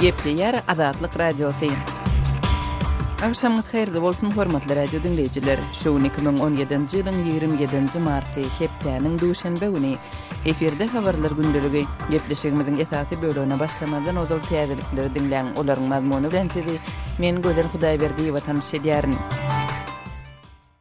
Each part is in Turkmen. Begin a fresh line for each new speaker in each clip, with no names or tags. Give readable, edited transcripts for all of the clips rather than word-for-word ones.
Gepleyer Azatlyk Radiosu. Akşamınız hayırlı bolsun hormatly radio dinleyijiler. Şu 2017-nji ýylyň 27-nji marty hepdeniň duşanbe güni eferde habarlar gündeligi gepleşigimiziň esasy bölügine başlamadan ozal täzelikleri dinleň olaryň mazmuny bilen sizi men Gözel Hudaýberdi watanyş edýärin.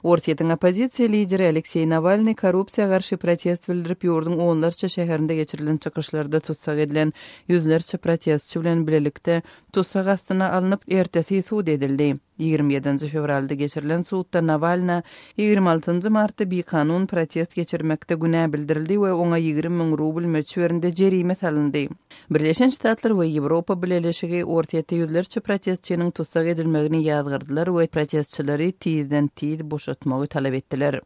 Ortiýetiň opozisiýa lideri Aleksey Navalny korrupsiýa garşy protest bildirip ýurdun onlarça şäherinde geçirilen çykyşlarda tutsak edilen yüzlerce protestçi bilen bilelikde tutsak astyna alınıp ertesi suud edildi. 27 fevralda geçirilen suudda Navalny 26 martda bir kanun protest geçirmekde günä bildirildi we oňa 20.000 rubl möçberinde jerime salyndy. Birleşen Ştatlar we Ýewropa bileşigi ortiýetde yüzlerce protestçiniň tutsak edilmegini ýazgyrdylar we protestçileri tizden tiz boşatmagy talap etdiler.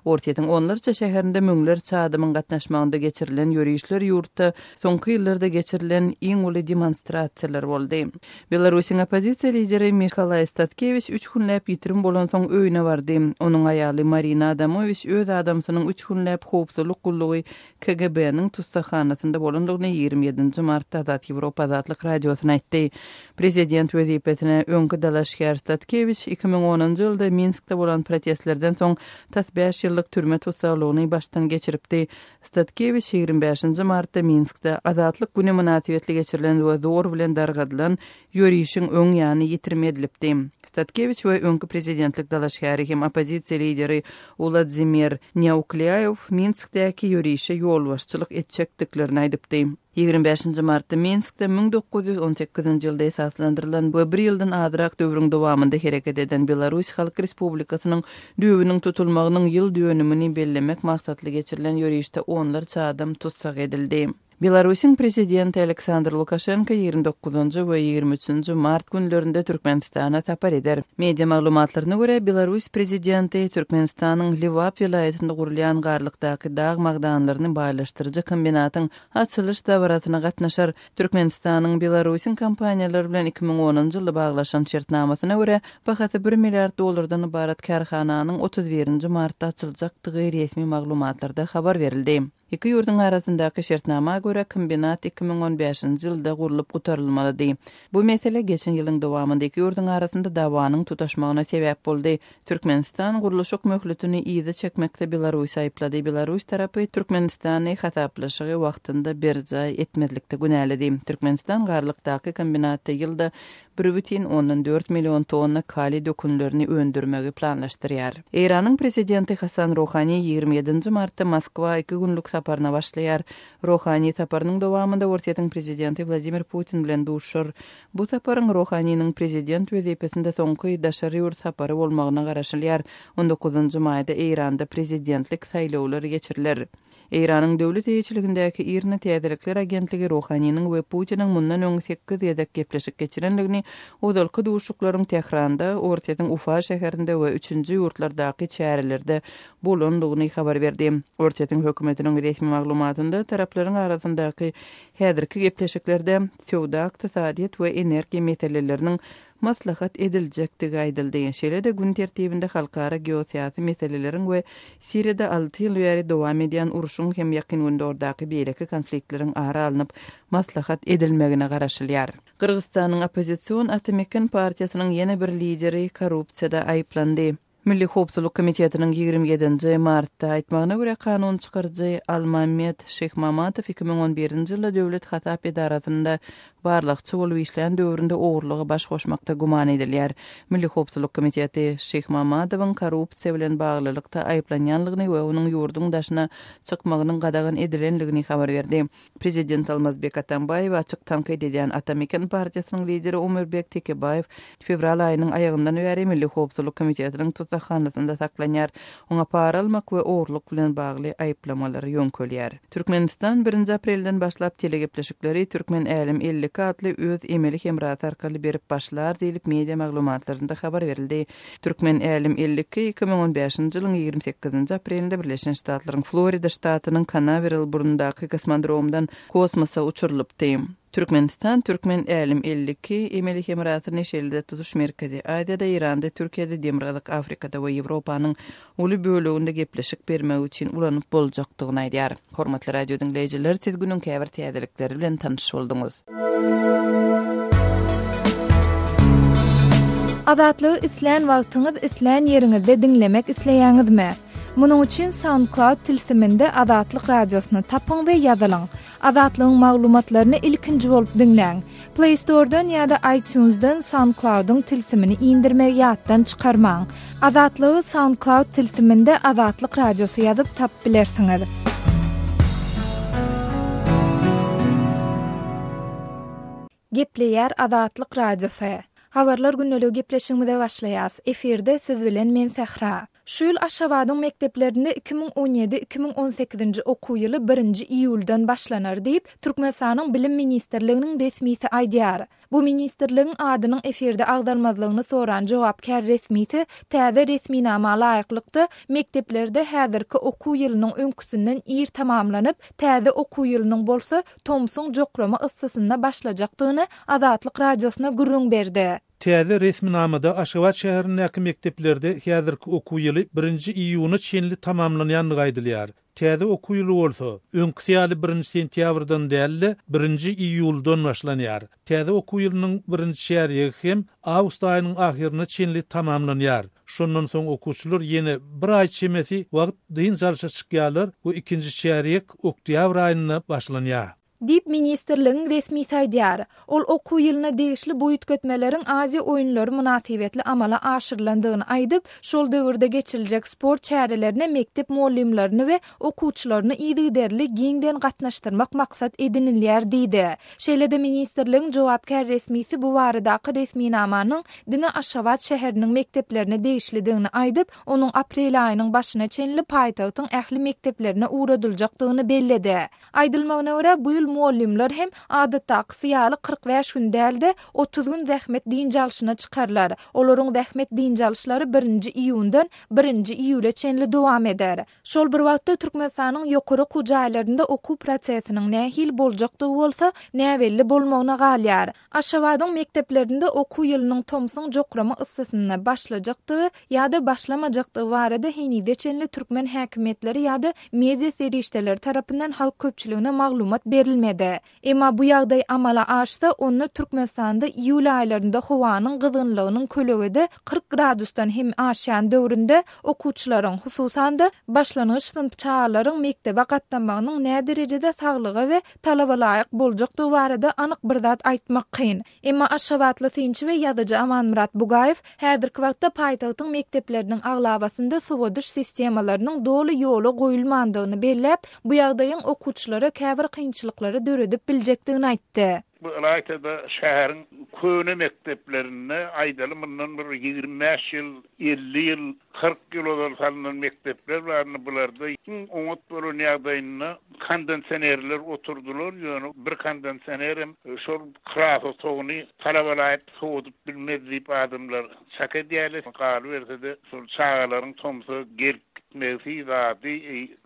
Ortiýetiň onlarça şäherinde müňlerçe adamyň gatnaşmagynda geçirilen ýörüşler ýurtda soňky ýyllarda geçirilen iň uly demonstrasiýalar boldy. Belarusyň opozisiýa lideri Mikhail Statkevich 3 günläp ýitirim bolan soň öýüne bardy. Onuň aýaly Marina Adamovich öz adamsynyň 3 günläp howpsuzlyk gullugy KGB-niň tutsakhanasynda bolandygyny 27 martda Azat Ýewropa Azatlyk radiosyna aýtdy. Prezident wezipetine öňkü dalaşýar Statkevich 2010-njy ýylda Minskde bolan protestlerden soň 5 ýyllyk türme tutsaklygyny başdan geçiripdi. Statkevich 25 martda Minskde Azatlyk güni münasibetli geçirilen we zor bilen dargadylan ýörüşiň öň ýany ýitirme edilipdi. Statkevich we öňkü prezidentlik dalaşýary hem opozisiýa lideri Vladimir Neuklyaev Minskdäki ýörüşe ýolbaşçylyk etjekdiklerini aýdypdy. 25 martda Minskde 1918-nji ýylda esaslandyrylan bu bir ýyldan azyrak döwrüň dowamında hereket eden Belarus Halk Respublikasynyň düwünüň tutulmagynyň ýyl dönümini bellemek maksatly geçirilen ýörüşde onlarça adam tutsak edildi. Belarusyň prezidenti Aleksandr Lukashenko 29-njy we 23-nji mart günlerinde Türkmenistana tapar eder. Media maglumatlaryna görä Belarus prezidenti Türkmenistanyň Livap vilayetinde gurulýan garlykdaky dağ magdanlaryny baýlaşdyrjy kombinatyň açylış dawratyna gatnaşar. Türkmenistanyň Belarusyň kompaniýalary bilen 2010-njy ýylda baglaşan şertnamasyna görä bahasy 1 milliard dollardan ibarat karhananyň 31-nji martda açyljakdygy resmi maglumatlarda habar berildi. İki ýurdun arasyndaky şertnama görä kombinat 2015-nji ýylda gurulyp gutarylmaly. Bu mesele geçen ýylyň dowamında iki ýurdun arasynda dawanyň tutaşmagyna sebäp boldy. Türkmenistan guruluşyk möhletini ýygy çekmekde Belarus aýplady. Belarus tarapy Türkmenistany hataplaşygy wagtynda berjay etmedlikde günäledi. Türkmenistan garlykdaky kombinatda ýylda 1,4 million tonna kali dökünlerini öndürmegi planlaşdyrýar. Iranyň prezidenti Hasan Rouhani 27 martda Moskwa 2 günlük saparyna başlaýar. Rouhani saparynyň dowamında ortiýetiň prezidenti Vladimir Putin bilen duşur. Bu saparyň Rouhanynyň prezident wezipetinde soňky daşary ýurt sapary bolmagyna garaşylýar. 19-njy maýda Iranda prezidentlik saýlawlary geçiriler. Iranyň döwlet eýçiligindäki Irna täzelikler agentligi Rouhanynyň we Putiniň mundan öňki 8 ýedek gepleşik geçirenligini ozalky duşuklaryň Tehranda, ortiýetiň Ufa şäherinde we 3-nji ýurtlardaky çärelerde bolandygyny habar berdi. Ortiýetiň hökümetiniň resmi maglumatynda taraplaryň arasyndaky häzirki gepleşiklerde sowda, ykdysadyýat we energiýa meseleleriniň maslahat ediljekdigi aýdyldy. Şeýle-de gün tertibinde halkara geosiýasy meseleleriň we Siriýada 6 ýyl bäri dowam edýän uruşyň hem ýakyn günderdaky beýleki konfliktleriň ara alınıp maslahat edilmegine garaşylýar. Kırgızstanyň opozisiýon Atamekan partiýasynyň ýene bir lideri korrupsiýada aýplandy. Milli Howpsuzlyk Komitetiniň 27 martda aýtmagyna görä kanun çykarjy Almamet Şehmamatow 2011-nji ýylda döwlet hatap edarasynda barlykçy bolup işleýän döwründe ogurlygy baş goşmakda guman edilýär. Milli Howpsuzlyk Komiteti Şehmamatowyň korrupsiýa bilen baglylykda aýplanýanlygyny we onuň ýurdun daşyna çykmagynyň gadagan edilenligini habar berdi. Prezident Almazbek Atambayew açyk tanqid edýän Atamekan partiýasynyň lideri Ömerbek Tekebayew fevral aýynyň aýagynden bäri Milli Howpsuzlyk Komitetining tutakhanasynda saklanýar. Oňa para almak we ogurlyk bilen bagly aýplamalary ýönkölýär. Türkmenistan 1 aprelden başlap telegepleşikleri Türkmen Älim 50 adly öz emeli hemrat arkaly berip başlar diýilip media maglumatlarynda habar berildi. Türkmen Älim 50 2015-nji ýylyň 28 aprelinde Birleşen Ştatlaryň Florida ştatynyň Canaveral burundaky kosmodromdan kosmosa uçurylypdy. Türkmenistan Türkmen Älim 52 emeli hemratyny şeýlede tutuş merkezi Aziýada, Iranda, Türkiýede, Demirgazyk Afrikada we Ýewropanyň uly böleginde gepleşik bermek üçin ulanyp boljakdygyny aýdýar. Hormatly radio dinleýijiler, siz günüň käbir täzelikleri bilen tanyş bolduňuz.
Azatlygy isleýän wagtyňyz isleýän ýeriňizde dinlemek isleýäňizmi? Munuň üçin SoundCloud tilsiminde Azatlyk radiosyny tapyň we ýazylyň. Azatlygyň maglumatlaryny ilkinji bolup dinleň. Play Store'dan ýa-da iTunes'dan SoundCloud'un tilsimini indirmek ýatdan çykarmaň. Azatlygy SoundCloud tilsiminde Azatlyk radiosy ýazyp tap bilersiňiz. Gepleýär Azatlyk radiosy. Habarlar günnälik gepleşigimize başlaýas. Eferde siz bilen men Sehra. Şu ýyl Aşgabatyň mekdeplerinde 2017-2018 okuw ýyly 1-nji iýuldan başlanar diýip Türkmenistanyň Bilim Ministrliginiň resmisi aýdýar. Bu ministrligiň adynyň eferde agdarmazlygyny soran jogapkär resmisi täze resminama laýyklykda mekdeplerde häzirki okuw ýylynyň öňküsinden ir tamamlanyp täze okuw ýylynyň bolsa Tomsun jokrama yssasyna başlajakdygyny Azatlyk radiosyna gürrüň berdi.
Täze resminamada Aşgabat şäherindäki mekdeplerde häzirki okuw ýyly 1-nji iýuny çenli tamamlanýanlygy aýdylýar. Täze okuw ýyly bolsa, öňkü ýaly 1-nji sentýabrdan däl 1-nji iýuldan başlanýar. Täze okuw ýylynyň 1-nji şäherigi hem awgust aýynyň ahyryna çenli tamamlanýar. Şondan soň okuwçylar ýene bir aý çemesi wagt dyn jalşa çykýarlar. Bu ikinji şäherig oktyabr aýyna başlanýar.
Dip ministrligiň resmi saýdýar. Ol okuw ýylyna degişli boýut götmeleriň Aziýa oýunlary münasibetli amala aşyrylandygyny aýdyp, şol döwürde geçiriljek sport çärelerine mektep muallimlerini we okuwçylaryny ýygyderli giňden gatnaşdyrmak maksat edinilýär diýdi. Şeýle-de ministrligiň jogapkär resmisi bu baradaky resminamanyň dini Aşgabat şäheriniň mekteplerine degişlidigini aýdyp, onuň aprel aýynyň başyna çenli paýtagtyň ähli mekteplerine uğradyljakdygyny belledi. Aýdylmagyna görä bu muallimler hem adatdaky ýaly 45 gün dälde 30 gün zähmet din jalşyna çykarlar. Olaryň zähmet din jalşlary 1-nji iýundan 1-nji iýule çenli dowam eder. Şol bir wagtda Türkmenistanyň ýokary okuw jaýlarynda okuw prosesiniň nähil boljakdygy bolsa, näbelli bolmagyna galýar. Aşgabatyň mekteplerinde okuw ýylynyň Tomsun jokrama yssasyna başlajakdygy ýa-da başlamajakdygy barada henide çenli türkmen häkimetleri ýa-da media serişdeleri tarapyndan halk köpçüligine maglumat berilmedi. Emma bu ýagdaý amala aşsa, onu Türkmenistanda iýul aýlarynda howanyň gyzgynlygynyň kölegede 40 gradusdan hem aşan döwründe okuwçylaryň hususan da başlanyş sınıf çağlaryň mektebe gatnamagynyň nä derejede saglygy we talaba laýyk boljakdygy barada anyk bir zat aýtmak kyn. Emma Aşgabatly synçy we ýazyjy Amanmurat Bugaýew häzirki wagtda paýtagtyň mektepleriniň aglabasynda sowadyş sistemalarynyň doly ýoly goýulmandygyny bellep, bu ýagdaýyň okuwçylara käbir kynçylyklary döredip biljekdigini aýtdy.
Bu alayda şäherin köne mekteplerine aýdaly bundan bir 25 ýyl, 50 ýyl, 40 ýyl olarsalan mektepler barny bularda oňat bolan ýagdaýyny kondensenerler oturdular. Ýöne bir kondensenerem şol krafy soňy talabalaryp soňup bilmezdi adamlar şaka diýerler. Galy berdi şol çağalaryň tomsy gelip gitmesi zady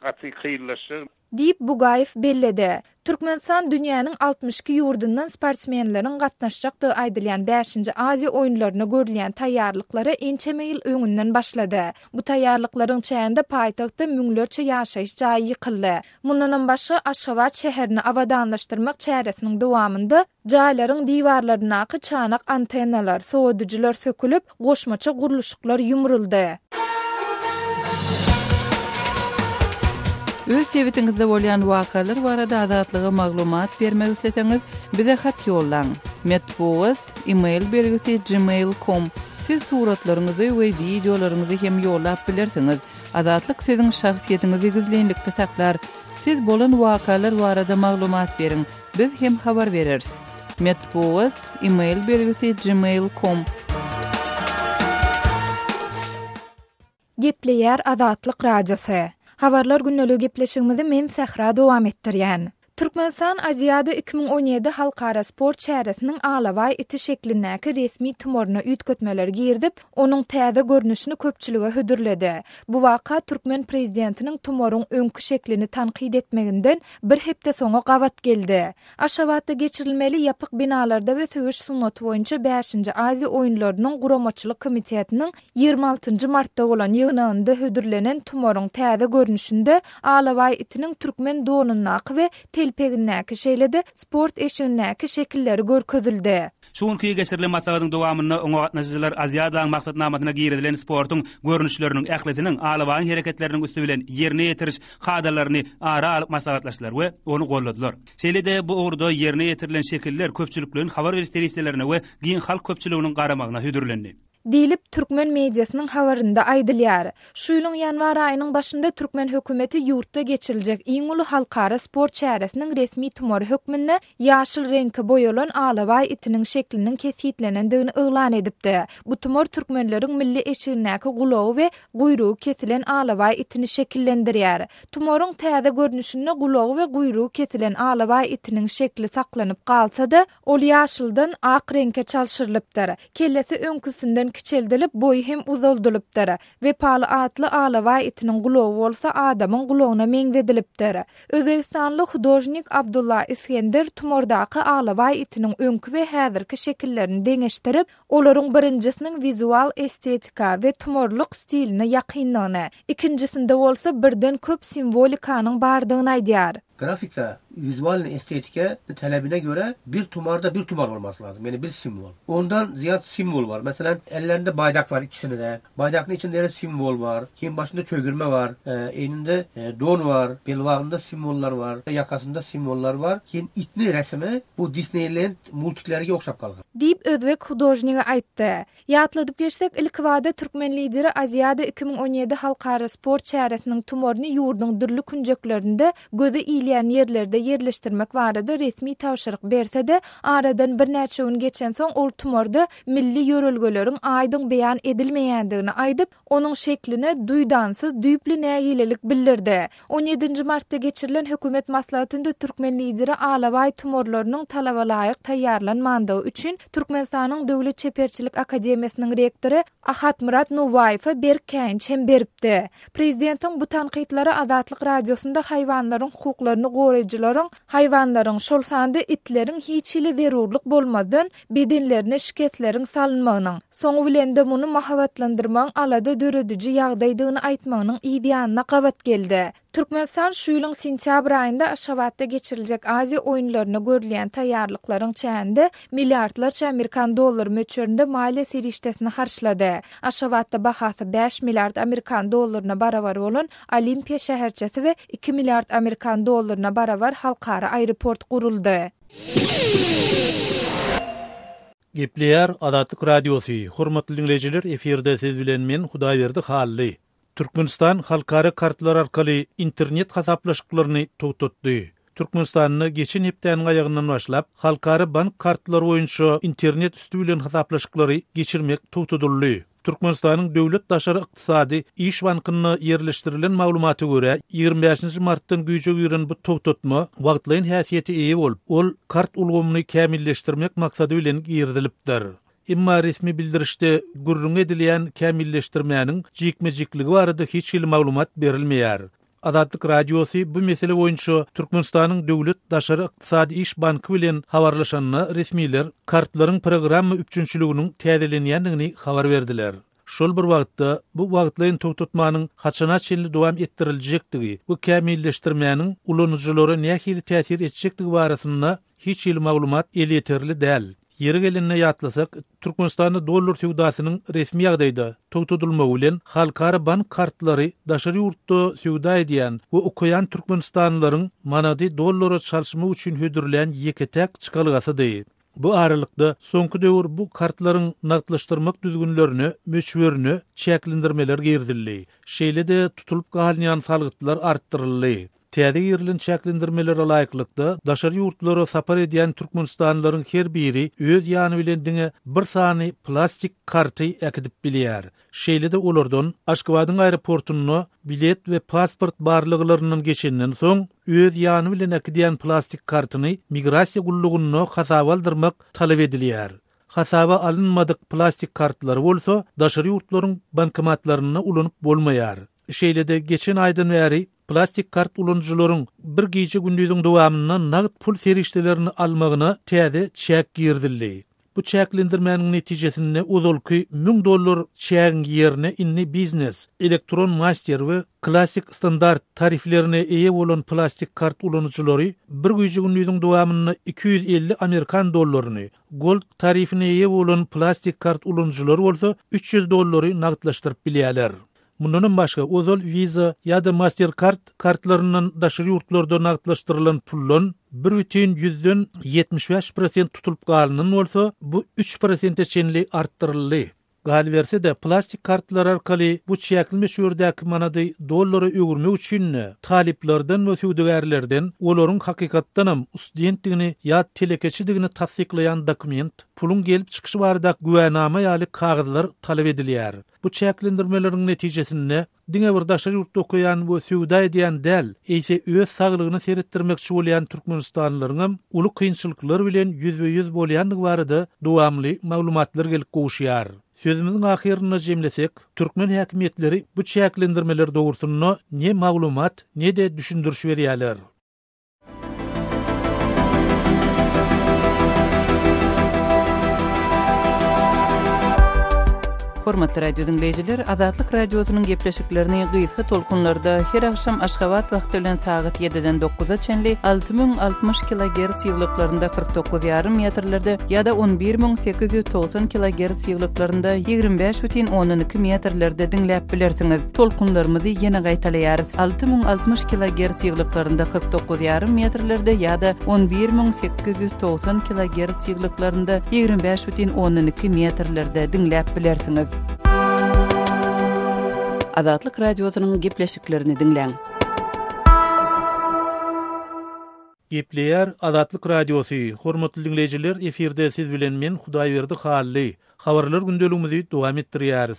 gaty kıylaşy
Dip Bugaýew belledi. Türkmenistan dünýäniň 62 ýurdundan sportsmenleriň gatnaşjakdygy aýdylýan 5-nji Aziýa oýunlaryna görülýän taýýarlyklary ençeme ýyl öňünden başlady. Bu taýýarlyklaryň çäğinde paýtagtda müňlerçe ýaşaýyş jaýy ýykyldy. Mundan başga Aşgabat şäherini awadanlaşdyrmak çäresiniň dowamında jaýlaryň diwarlarynaky çanak antennalar, sowadyjylar sökülip, goşmaça guruluşyklar ýumruldy.
Öz sevitingizde bolýan wakalar barada azatlyga maglumat bermek isleseňiz, bize hat ýollaň. Metbuat email bergisi gmail.com. Siz suratlaryňyzy we videolaryňyzy hem ýollap bilersiňiz. Azatlyk siziň şahsiýetiňizi gizlenlikde saklar. Siz bolan wakalar barada maglumat beriň. Biz hem habar bereriz. Metbuat email bergisi gmail.com.
Gepleýär Azatlyk radiosy. Habarlar günnälik gepleşigimizi men Sehra dowam etdirýän. Türkmenistan Aziýada 2017 halkara sport çäresiniň alaway iti şeklindäki resmi tumoruna üýtgetmeler girdip, onuň täze görnüşini köpçülige hödürledi. Bu waka Türkmen prezidentiniň tumoruň öňkü şeklini tanqid etmeginden bir hepde soňa gawat geldi. Aşgabatda geçirilmeli ýapyk binalarda we söwüş sunnaty boýunça 5-nji Aziýa oýunlarynyň guramaçylyk komitetiniň 26 martda bolan ýygnagynda hödürlenen tumoruň täze görnüşinde alaway itiniň türkmen donunnaky we telpeginnäki şeýlede sport eşiňnäki şekilleri görkezildi.
Şuňky geçirilen maslahatyň dowamyny oňa gatnaşyjylar Aziýadaň maksatnamasyna girdilen sportuň görnüşleriniň ähletiniň alawaň hereketleriniň üstü bilen ýerine ýetiriş hadalaryny ara alyp maslahatlaşdylar we onu golladylar. Şeýle-de bu urda ýerine ýetirilen şekiller köpçülikliň habar beriş telewiziýalarına we giň halk köpçüliginiň garamagyna hüdürlendi.
Dilip Türkmen mediasının havarında aydılýar. Şu ýylyň ýanwar aýynyň başynda Türkmen hökümeti ýurtda geçiriljek iň uly halkara sport çäresiniň resmi tumary hökmünde ýaşyl reňke boýalan alawaý itiniň şekliniň kesitlenendigini yglan edipdi. Bu tumar türkmenleriň milli eşiğindäki gulagy we guyrugy kesilen alawaý itini şekillendirýär. Tumaryň täze görnüşinde gulagy we guyrugy kesilen alawaý itiniň şekli saklanyp galsa-da, ol ýaşyldan ak reňke çalşyrylypdyr. Kellesi öňküsünden kiçeldilip boyu hem uzaldylypdyr we paly atly alawaý itiniň gulagy bolsa adamyň gulagyna meňzedilipdir. Özbekistanly hudojnik Abdullah İskender tumordaky alawaý itiniň öňkü we häzirki şekillerini deňeşdirip, olaryň birinjisiniň vizual estetika we tumorlyk stilini ýakynlagyny, ikinjisinde bolsa birden köp simbolikanyň bardygyny aýdýar.
Grafika, vizual estetike talebine göre bir tumarda bir tumar olması lazım. Yani bir simbol. Ondan ziyade simbol var. Mesela ellerinde bayrak var ikisinde de. Bayrağın içinde simbol var. Kim başında çögürme var. Elinde don var. Belvağında simbollar var. Yakasında simbollar var. Kim itni resmi bu Disneyland multiklerine okşap kalgan.
Deyip özbek hudojnigi aýtdy. Ýatladyp geçsek ilk wada Türkmen lideri Aziýada 2017 halkara sport çäresiniň tumaryny ýurdun dürli künjeklerinde gözi ýan yerlerde yerleştirmek barada resmi tawşyryk berse-de aradan bir näçe gün geçen soň ol tumarda milli ýörelgeleriň aýdyň beýan edilmeýändigini aýdyp, onuň şeklini duýdansız düýpli näýilelik bildirdi. 17 martda geçirilen hökümet maslahatynda Türkmen lideri alawaý tumarlarynyň talaba laýyk taýýarlanmandygy üçin Türkmenistanyň Döwlet Çeperçilik Akademiýasynyň rektory Ahat Murat Nowaýewa berkäň beripdi. Prezidentiň bu tanqidlary Azatlyk radiosunda haýwanlaryň hukuklaryny goraýjylaryň haýwanlaryň şol sanda itleriň hiç ile zerurlyk bolmadan bedenlerine şiketleriň salynmagynyň, soňu bilen de muny mahabatlandyrmaň alada döredici ýagdaýdygyny aýtmagynyň ideýanyna gabat geldi. Türkmenistan şu ýylyň sentýabr aýynda Aşgabatda geçiriljek Aziýa oýunlaryna görülýän taýýarlyklaryň çäğinde milliardlarça Amerikan dollary möçberinde maliýe serişdesini harçlady. Aşgabatda bahasy 5 milliard Amerikan dollaryna barabar bolan Olimpiya şäherçesi we 2 milliard Amerikan dollaryna barabar halkara aeroport guruldy.
Gepleýär Azatlyk radiosy. Hormatly dinleýijiler, eferde siz bilen men Hudaýberdi Hally. Türkmenistan halkara kartlar arkaly internet hasaplaşyklaryny toýtatdy. Türkmenistanyň geçen hepdäniň aýagyndan başlap halkara bank kartlary boýunça internet üstü bilen hasaplaşyklary geçirmek toýtatyldy. Türkmenistanyň döwlet daşary ykdysady iş bankyna yerleşdirilen maglumaty görä 25 martdan güýje giren bu toýtatma wagtlaýyn häsiýeti eýe bolup, ol kart ulgamyny kämilleşdirmek maksady bilen girdilipdir. Imma resmi bildirişde gurrun edilýän kämilleşdirmäniň jikmejikligi barada hiç hili maglumat berilmeýär. Azatlyk radiosy bu mesele boýunça Türkmenistanyň döwlet daşary ykdysady iş banky bilen habarlaşanyna resmiler kartlaryň programma üçünçiliginiň täzelenýändigini habar berdiler. Şol bir wagtda bu wagtlaýyn toýtatmanyň haçana çenli dowam ettiriljekdigi, bu kämilleşdirmäniň ulanyjylara nähili täsir etjekdigi barasynda hiç hili maglumat elýeterli däl. Yeri gelinne ýatlasak, Türkmenistanda dollar sewdasynyň resmi ýagdaýda toýtatylmagy bilen halkara bank kartlary daşary ýurtda sewda edýän we okuyan türkmenistanlylaryň manady dollara çalşymy üçin hödürlen ýeketek çykalgasy. Bu aralykda soňky döwür bu kartlaryň nagdlaşdyrmak düzgünlerini, möçberini çäklendirmeler girdildi. Şeýle-de tutulup galynýan salgytlar artdyryldy. Täze ýerilen çäklendirmeler alaýıklykda daşary ýurtlara sapar edýän türkmenistanlylaryň her biri öz ýany bilen diňe bir sany plastik karty äkidip bilýär. Şeýle-de olardan Aşgabatyň aeroportuny bilet we pasport barlyklarynyň geçenden soň öz ýany bilen äkidýän plastik kartyny migrasiýa gullugyny hasaba aldyrmak talap edilýär. Hasaba alınmadyk plastik kartlar bolsa daşary ýurtlaryň bankomatlaryna ulanyp bolmaýar. Şeýle-de geçen aýdan bäri plastik kart ulanyjylaryň bir gece gündüziň dowamynda nagd pul serişdelerini almagyna täze çäk girdildi. Bu çäklendirmäniň netijesinde uzulky $1000 çägiň ýerine inni biznes, elektron master we klassik standart tariflerine eýe bolan plastik kart ulanyjylary bir güýji günlüğüň dowamyny $250 gold tarifine eýe bolan plastik kart ulanyjylary bolsa $300 nagdlaşdyryp bilýärler. Mundan başga ozal Visa ýa-da Mastercard kartlarynyň daşary ýurtlarda nagdlaşdyrylan pullun 1,75% tutulup galynyň bolsa, bu 3% çenli artdyryldy. Gal verse de plastik kartlar arkaly bu çäkilme şuurdaki manady dollara ögürmek üçin taliplerden we süwdegärlerden olaryň hakykatdanam studentligini ýa telekeçidigini tasdiklayan dokument, pulun gelip çykyşy barada güwenname ýaly kagazlar talap edilýär. Bu çäklendirmeleriň netijesinde diňe bir daşary ýurtda okuyan we süwda edýän däl, eýse öz saglygyny seretdirmekçi bolýan türkmenistanlylaryň uly kynçylyklar bilen ýüzbe-ýüz bolýanlygy barada dowamly maglumatlar gelip goşýar. Sözümüzün ahirine jemlesek, Türkmen häkimetleri bu çäklendirmeler dogrusyny ne maglumat, ne de düşündürüş berýärler.
Hormatly radio dinleyijiler, Azatlyk radiosynyň gepleşiklerini gysga tolkunlarda her akşam Aşgabat wagty bilen saat 7-den 9-a çenli 6060 kHz ýyglyklarynda 49,5 metrlerde ýa-da 11890 kHz ýyglyklarynda 25,12 metrlerde dinläp bilersiňiz. Tolkunlarymyzy ýene gaýtalýarys. 6060 kHz ýyglyklarynda 49,5 metrlerde ýa-da 11890 kHz ýyglyklarynda 25,12 metrlerde dinläp bilersiňiz. Azatlyk radiosynyň gepleşiklerini dinleň.
Gepleýär Azatlyk radiosy. Hormatly dinleyijiler, eferde siz bilen men Hudaýberdi Hally. Habarlar gündeligimizi dowam etdirýäris.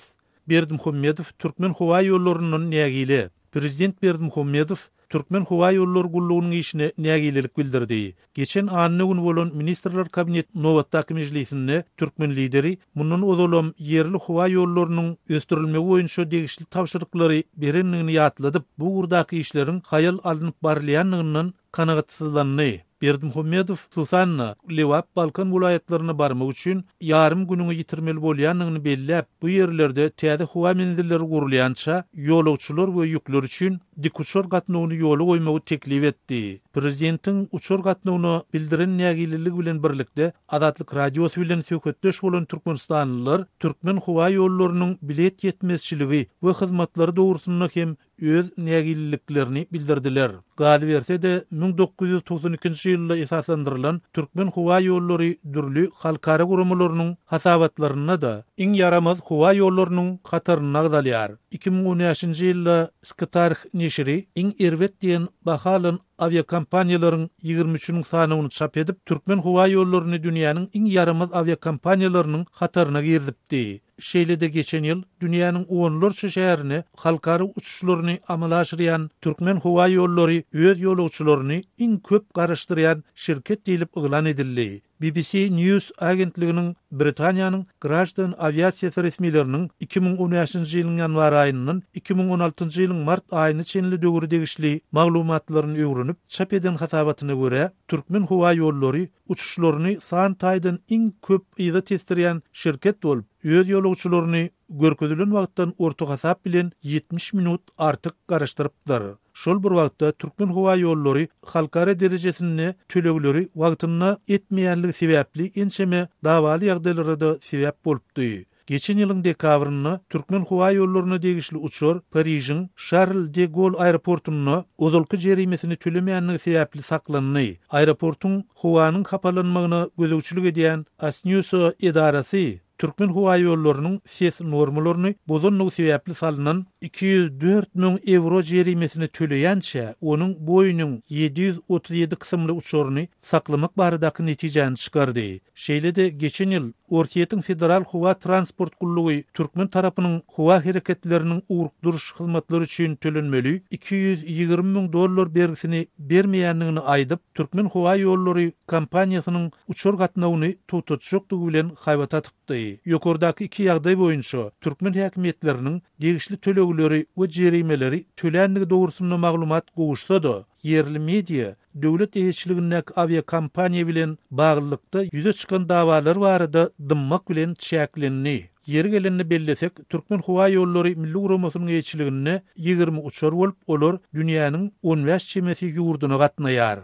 Berdimuhammedow Türkmen Howa ýollarynyň nägili. Prezident Berdimuhammedow Türkmen Howa ýollary gullugynyň işine nägililik bildirdi. Geçen anyny gün bolan Ministrler Kabinet Nowatdaky mejlisinde Türkmen lideri mundan ozalam ýerli howa ýollarynyň östürilmegi boýunça degişli tapşyryklary berenligini ýatladyp, bu gurdaky işleriň haýal alınıp barylýanlygynyň kanagatsyzlandy. Berdimuhammedow Susanna Lewap Balkan welaýatlaryna barmak üçin ýarym günüňi ýitirmeli bolýanlygyny belläp, bu ýerlerde täze howa menzilleri gurulýança ýolagçylar we ýükler üçin dik uçur gatnawyny ýola goýmagy teklip etdi. Prezidentiň uçur gatnawyny bildiren nägililik bilen birlikde Azatlyk radiosy bilen söhbetdeş bolan türkmenistanlylar Türkmen howa ýollarynyň bilet ýetmezçiligi we hyzmatlary dogrusyna hem öz nägililiklerini bildirdiler. Gal berse de 1992-nji ýylda esaslandyrylan Türkmen howa ýollary dürli halkara gurumlarynyň hasabatlaryna da iň yaramaz howa ýollarynyň hataryna agdalýar. 2013-nji ýylda Skatarh neşri iň erwet diýen bahalan aviakompaniýalaryň 23-nji sanawyny çap edip Türkmen howa ýollaryny dünýäniň iň yaramaz aviakompaniýalarynyň hataryna girdipdi. Şeýlede geçen ýyl dünýäniň 10larça şäherine halkara uçuşlaryny amala aşyrýan Türkmen howa ýollary öz ýolagçylaryny iň köp garaşdyrýan şirket diýilip ýylan edildi. BBC News agentliginiň Britaniýanyň Grajdan aviasiýasy resmileriniň 2013-nji ýylyň ýanwar aýynyň 2016-njy ýylyň mart aýyny çenli döwür degişli maglumatlaryny öwrenip çap eden hasabatyna görä Türkmen howa ýollary uçuşlaryny san taýdan iň köp ýyda testirýän şirket bolup öz ýolagçylaryny görkezülen wagtdan orta hasap bilen 70 minut artyk garaşdyrypdyr. Şol bir wagtda Türkmen howa ýollary halkara derejesinde tölegleri wagtyna etmeýänligi sebäpli ençeme dawaly ýagdaýlarda sebäp bolupdy. Geçen ýylyň dekabryny Türkmen howa ýollaryna degişli uçur Paryжyň Charles de Gaulle aeroportuny ozalky jerimesini tölemeýänligi sebäpli saklandy. Aeroportuň howanyň kapalanmagyna gözegçilik edýän Asnewso edarasy Türkmen howa ýollarynyň ses normalaryny bozanlygy sebäpli salynan 204.000 euro jerimesini töleýänçä onuň boýunyň 737 kysymly uçuryny saklamak baradaky netijeni çykardy. Şeýlede geçen ýyl Orsiýetiň federal howa transport gullugy Türkmen tarapynyň howa hereketleriniň ugruk duruş hyzmatlary üçin tölenmeli $220,000 bergisini bermeýänligini aýdyp Türkmen howa ýollary kompaniýasynyň uçur gatnawyny tutuşykdygy bilen haýbat atypdy. Ýokardaky iki ýagdaý boýunça Türkmen häkimetleriniň degişli tölegleri ödüwleri we jerimeleri tölänligi dogrusyna maglumat gowuşsa-da, yerli media döwlet eýetçiligindäki aviakompaniýa bilen baglykda ýüze çykan dawalar barada dymmak bilen çäklenni. Yeri gelenini bellesek, Türkmen Hava Yolları Milli Guramasynyň eýetçiliginde 20 uçar bolup, olar dünýäniň 15 çemesi ýurduna gatnaýar.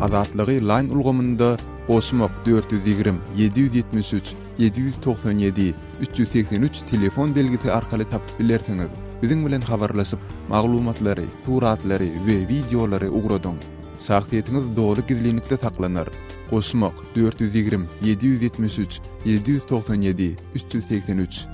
Azatlygy line ulgamynda Osmok 420 773 797 383 telefon belgisi arkaly tapyp bilersiňiz. Biziň bilen habarlaşyp maglumatlary, suratlary we videolary ugradyň. Şahsiýetiniz dogry gizlilikde saklanır. Osmok 420 773 797 383.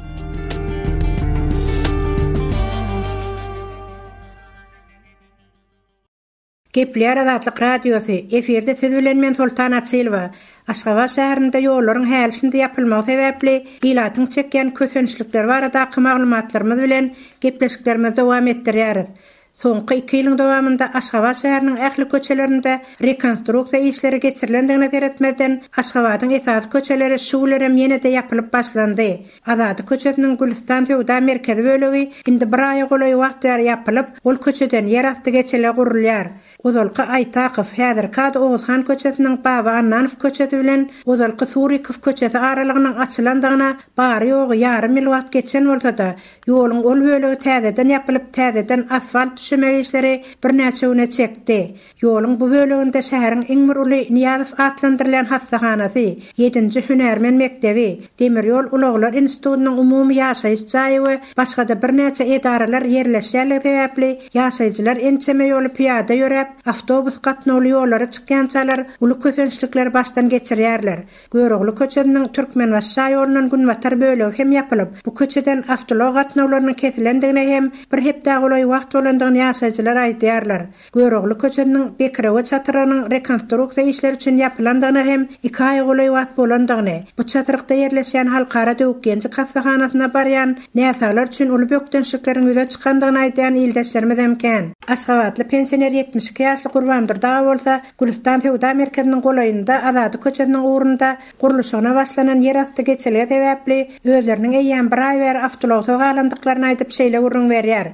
Gepler Azatlyk radiosu eferde siz bilen men Sultan Açylova. Aşgabat şäherinde ýollaryň hälsinde ýapylmagy sebäpli ilatyň çekýän kösençlikler barada maglumatlarymyz bilen gepleşiklerimizi dowam etdirýäris. Soňky 2 ýylyň dowamında Aşgabat şäheriniň ähli köçelerinde rekonstruksiýa işleri geçirilendigine teretmeden Aşgabatyň esas köçeleri şuwlarym ýene-de ýapylyp başlandy. Azady köçesiniň Gülistan Sowda merkezi bölegi indi bir aýa golay wagt ýapylyp, ol köçeden ýer asty geçele gurulýar. Ozalky Aytakow häzirki Oğuzhan köçesiniň Baba Annanow köçesi bilen Ozalky Surikow köçesi aralygynyň açylandygyna bary ýogy ýarym ýyl wagt geçen bolsa-da, ýoluň ol bölegi täzeden ýapylyp, täzeden asfalt düşürmek işleri birnäçe güne çekdi. Ýoluň bu böleginde şäheriň iň bir uly Niýazow atlandyrylan hastahanasy, 7-nji Hünärmen mektebi, Demirýol Ulaglar institutynyň umumy ýaşaýyş jaýy we başga da birnäçe edaralar ýerleşýärligi sebäpli ýaşaýjylar ençeme ýoly piýada ýörep, avtobus gatnawly ýollary çykýançalar uly kösençlikler başdan geçirýärler. Görogly köçeniň Türkmenbaşy ýolundan Günbatar bölegi hem ýapylyp, bu köçeden avtolog gatnawlarynyň kesilendigine hem bir hepde golay wagt bolandygyny ýaşaýjylar aýdýarlar. Görogly köçeniň Bekirewe çatyrynyň rekonstruksiýa işleri üçin ýapylandygyna hem 2 aý golay wagt bolandygyny, bu çatyrykda ýerleşýän halkara döwgençi hastahanasyna barýan näsalar üçin uly bökdençlikleriň ýüze çykandygyny aýdýan ildeşlerimiz hemken. Aşgabatly pensioner 72 ýaşly Gurbandyr daga bolsa, Gülistan Sowda merkeziniň golaýynda Azady köçesiniň ugrunda guruluşyna başlanan ýer asty geçeligi sebäpli özleriniň eýýän bir aý bäri avtologda galandyklaryny aýdyp şeýle gurrun berýär.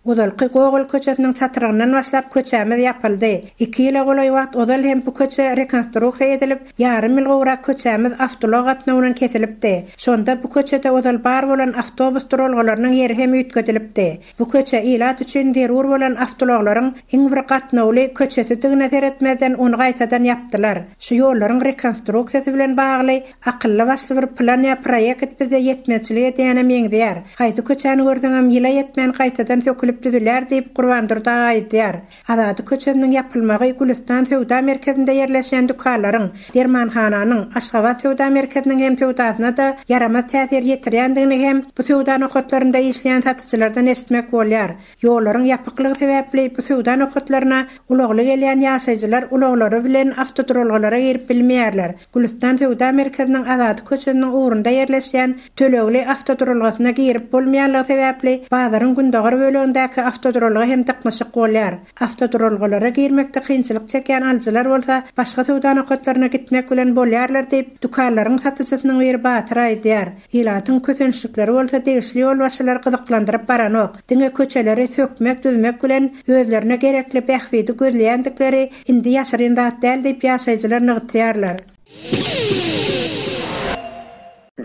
Odalky Gogol köçesiniň çatyrygynyň başlap köçämiz ýapyldy. 2 ýyla golay wagt odal hem bu köçe rekonstruksiýa edilip, ýarym ýyl gowra köçämiz avtolog gatnawynyň kesilipdi. Şonda bu köçede odal bar bolan avtobus durulgalarynyň ýeri hem üýtgedilipdi. Bu köçe ilat üçin derur bolan avtologlaryň iň bir gatnawly köçesi digine teretmeden onu gaýtadan ýapdylar. Şu ýollaryň rekonstruksiýasy bilen bagly akylly başly bir plan ýa proýekt bizde ýetmeçilik edýäne meňdýär. Haýsy köçäni görseňem ýyla ýetmän gaýtadan sökülip düdüler diýip Gurbandyr daga aýdýar. Azady köçesiniň ýapylmagy Gülistan Sowda merkezinde ýerleşen dükkanlaryň, dermanhananyň, Aşgabat Sowda merkeziniň hem sowdasyna da ýarama täsir ýetirýändigini hem bu sowda nokatlarynda işleýän satyjylardan esitmek bolýar. Ýollaryň ýapyklygy sebäpli bu sowda nokatlaryna ulagly gelýän ýaşaýjylar ulaglary bilen avtodurulgalara girip bilmeýärler. Gülistan Sowda merkeziniň Azady köçesiniň ugrunda ýerleşen tölegli avtodurulgasyna girip bolmaýanlygy sebäpli bazaryň gündogar böleginde avtodurulga hem takmaşyk bolýar. Avtodurulgalara girmekde kynçylyk çekýän alyjylar bolsa, başga sowda nokatlaryna gitmek bilen bolýarlar diýip dükkanlaryň satyjysynyň bir batyr aýdýar. Ilatyň kösençlikleri bolsa degişli ýol başlar gyzyklandyryp baranok. Diňe köçeleri sökmek, düzmek bilen özlerine gerekli bähwidi gözleýändikleri indi ýaşarynda däl diýip ýaşaýjylar nygtýarlar.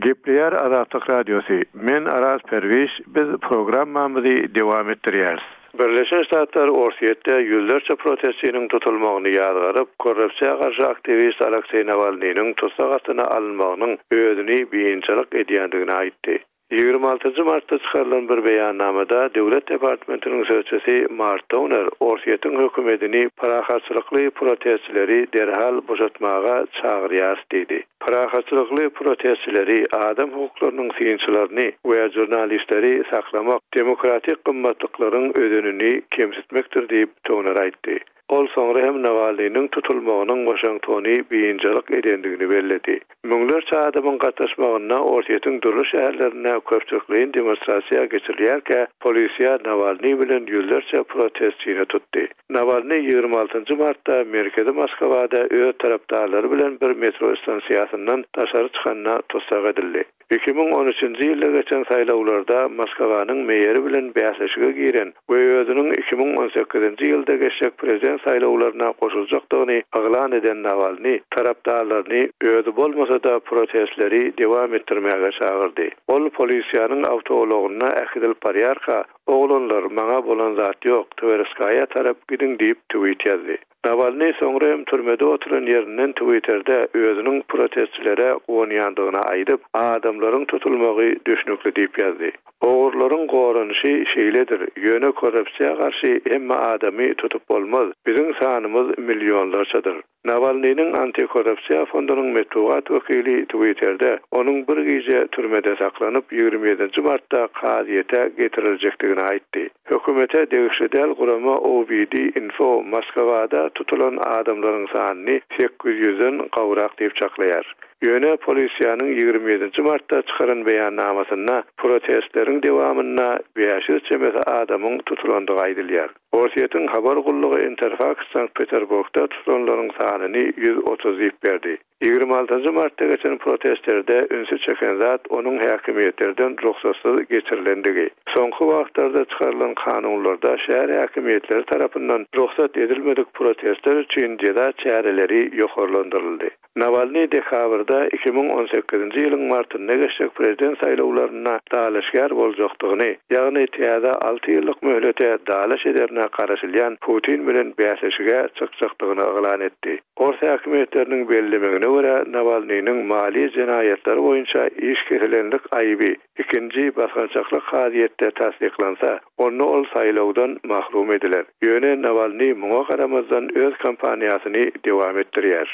Gepler Azatlyk radiosu. Men Aras Perviş, biz programmamyzy dowam etdirýäris. Birleşen Ştatlar Orsiýetde ýüzlerçe protestçiniň tutulmagyny ýazgaryp, korrupsiýaga garşy aktivist Aleksey Navalnyň tutsagyna alınmagynyň özüni beýinçilik edýändigini aýtdy. 26 Martda çykarylan bir beýannamada Döwlet Departamentiniň sözçüsi Mark Downer Orsiýetiň hökümetini parahatçylykly protestçileri derhal boşatmaga çagyrýar dedi. Parahatçylykly protestçileri adam hukuklarynyň syňçylaryny we jurnalistleri saklamak demokratik gymmatlyklaryň ödünini kemsitmekdir diýip Downer aýtdy. Ol soňra hem Navalnyň tutulmagynyň Washingtony beýinçilik edendigini bellädi. Müňlerçe adamyň gatnaşmagyna Orsiýetiň durly şäherlerine köpçülikliň demonstrasiýa geçirilýärkä, polisiýa Navalny bilen ýüzlerçe protestçini tutdy. Navalny 26 Martda merkezi Moskwada öz tarapdarlary bilen bir metro stansiýasyndan daşary çykanyna tutsak edildi. 2013-nji ýylda geçen saýlawlarda Moskowanyň meýeri bilen bäsleşige giren we özüniň 2018-nji ýylda geçecek prezident saýlawlaryna goşuljakdygyny aglan eden Navalny tarapdarlaryny özü bolmasa da protestleri dewam etdirmäge çagyrdy. Ol polisiýanyň awtologyna ähidil patriarka oğlanlar maňa bolan zat ýok, Tverskaya tarap gidin diýip tweet ýazdy. Navalny soňra türmede oturan ýerinden Twitter'de özüniň protestçilere gonýandygyna aýdyp, adamlaryň tutulmagy düşnükli diýip ýazdy. Oğurlaryň goranyşy şeýledir. Ýöne korrupsiýa garşy hemme adamy tutup bolmaz. Biziň sanymyz millionlarçadyr. Navalnyň antikorrupsiýa fondunyň metbuat wekili Twitter'de onuň bir gece türmede saklanyp 27-nji martda kaziýete getiriljekdigini aýtdy. Hökümete degişdel gurama OVD Info Moskowada tutulan adamlaryň sanyny 800-den gawrak diýip çaklaýar. Ýöne polisiýanyň 27-nji martda çykaran beýannamasyna protestleriň dewamyna 500 çemesi adamyň tutulandygy aýdylýar. Orsiýetiň habar gullugy Interfax Sankt Peterburgda tutulanlaryň sanyny 130 diýip berdi. 26-njy martda geçen protestlerde ünsü çeken zat onuň häkimetlerden ruhsatsyz geçirilendigi. Soňky wagtlarda çykarylan kanunlarda şäher häkimetleri tarapyndan ruhsat edilmedik protestler üçin jeda çäreleri ýokarlandyryldy. Navalny dekabrda 2018-nji ýylyň martyna geçecek prezident saýlawlaryna dalaşgar boljakdygyny, ýagny täze 6 ýyllyk möhlete dalaş ederine garaşylýan Putin bilen bäsleşige çykjakdygyny eglan etdi. Orta häkimetleriniň bellemegine görä Navalnyň mali jenaýatlary boýunça iş keselenlik aýby ikinji basgançaklyk haýatda tasdiklansa, onu ol saýlawdan mahrum ediler. Ýöne Navalny muňa garamazdan öz kampaniýasyny dewam etdirýär.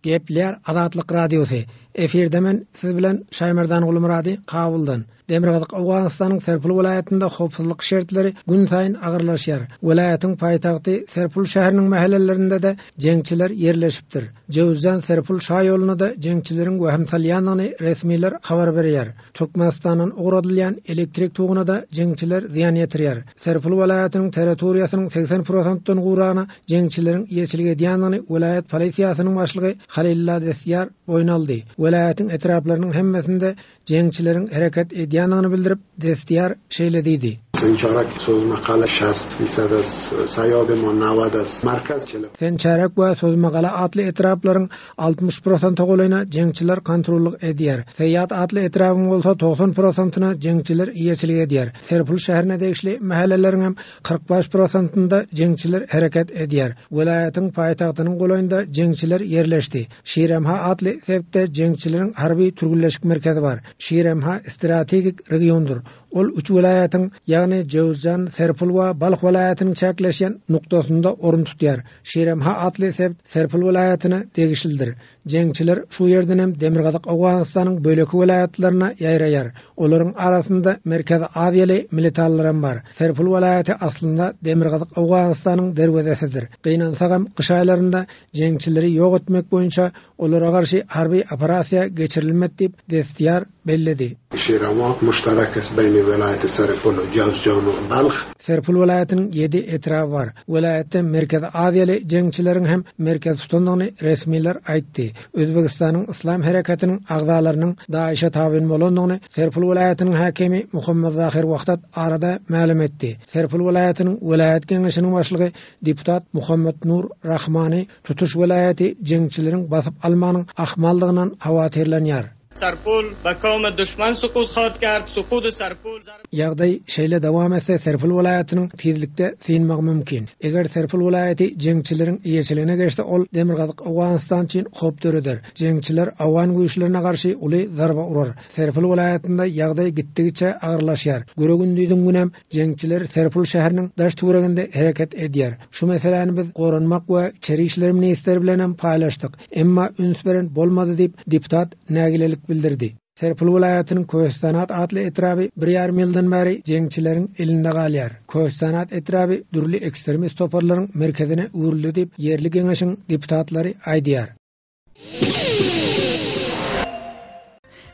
Gepler Azatlyk Radiosu. Eferde men siz bilen Şaýmerdan Gulmurady Kabuldan. Demirgazyk Awganystanyň Serpul welaýatynda howpsuzlyk şertleri gün saýyn agyrlaşýar. Welaýatyň paýtagty Serpul şäheriniň mahallelerinde de jeňçiler ýerleşipdir. Jewzan Serpul şaýoluna da jeňçileriň wehim salýanyny resmiler habar berýär. Türkmenistanyň ogradylýan elektrik tuguna da jeňçiler ziýan ýetirýär. Serpul welaýatynyň territoriýasynyň 80%-dan guragyna jeňçileriň ýeçiligi edýanyny welaýat polisiýasynyň başlygy Halilla Desyar boýnaldy. Welaýatyň etraplarynyň hemmesinde jeňçileriň hereket edýanyny bildirip Desyar şeýlediydi.
Sençarak söz makale 60% sayade mo 90 markaz çelip.
Sençarak we söz makale atly etraplaryň 60% golayna jeňçiler kontrollyk edýär. Seýat atly etrabyň bolsa 90%-na jeňçiler ýeçilik edýär. Serpul şäherine degişli mahalleleriň hem 45%-ynda jeňçiler hereket edýär. Welaýatyň paýtagtynyň golaýynda jeňçiler ýerleşdi. Şiremha atly sebäpde jeňçileriň harby türgülleşik merkezi bar. Şiremha strategik regiondur. Ol üç welaýatyň ýagny Jewzan, Serpul we Balx welaýatynyň çäkleşen nuktasynda orun tutýar. Şiremha atly sebäp Serpul welaýatyna degişildir. Jeňçiler şu ýerden hem Demirgazyk Awganystanyň böleki welaýatlaryna ýaýraýar. Olaryň arasynda Merkezi Aziýaly militarlaram bar. Serpul welaýaty aslynda Demirgazyk Awganystanyň derwezesidir. Gynansa hem kış aýlarynda jeňçileri ýok etmek boýunça olara garşy harby operasiýa geçirilmedi diýip Destyar belledi.
Şirema müşterek beýni welaýaty Serpul we Jewzan we Balx.
Serpul welaýatynyň 7 etrafy bar. Welaýatda Merkezi Aziýaly jeňçileriň hem merkez tutandygyny resmiler aýtdy. Özbegistanyň Islam harekatiniň agzalarynyň Daişe tabyn bolandygyny Serpul welaýatynyň hakimi Muhammed Zahir Wagtat arada ma'lum etdi. Serpul welaýatynyň welaýat geňeşiniň başlygy deputat Muhammed Nur Rahmany tutuş welaýaty jeňçileriň basyp almanyň ahmaldygyndan hawatirlenýär.
Serpul ba kawme düşman sukut xat kard, sukudy Serpul
ýagdaý şeýle dowam etse Serpul welaýatynyň tezlikde synmak mümkin. Eger Serpul welaýaty jeňçileriň ýeçiligine geçse ol Demirgazyk Awganystan üçin howpdyrydyr. Jeňçiler Awgan güýçlerine garşy uly zarba urar. Serpul welaýatynda ýagdaý gitdigiçe agyrlaşýar. Göregündiýdiň günem jeňçiler Serpul şäheriniň daş tureginde hereket edýär. Şu meseleni biz goranmak we içeri işler ministeri bilen hem paýlaşdyk. Emma üns beren bolmady diýip deputat nägilelik bildirdi. Serpul welaýatynyň Köhsanat atly etrapy 1,5 ýyldan beri jeňçileriň elinde galýar. Köhsanat etrapy dürli ekstremist toparlaryň merkezine uğurly diýip ýerli geňeşiň deputatlary aýdýar.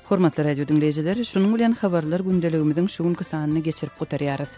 Hormatly radio dinleýijiler, şunuň bilen habarlar gündeligimiziň şu günkü sanyny geçirip gotarýarys.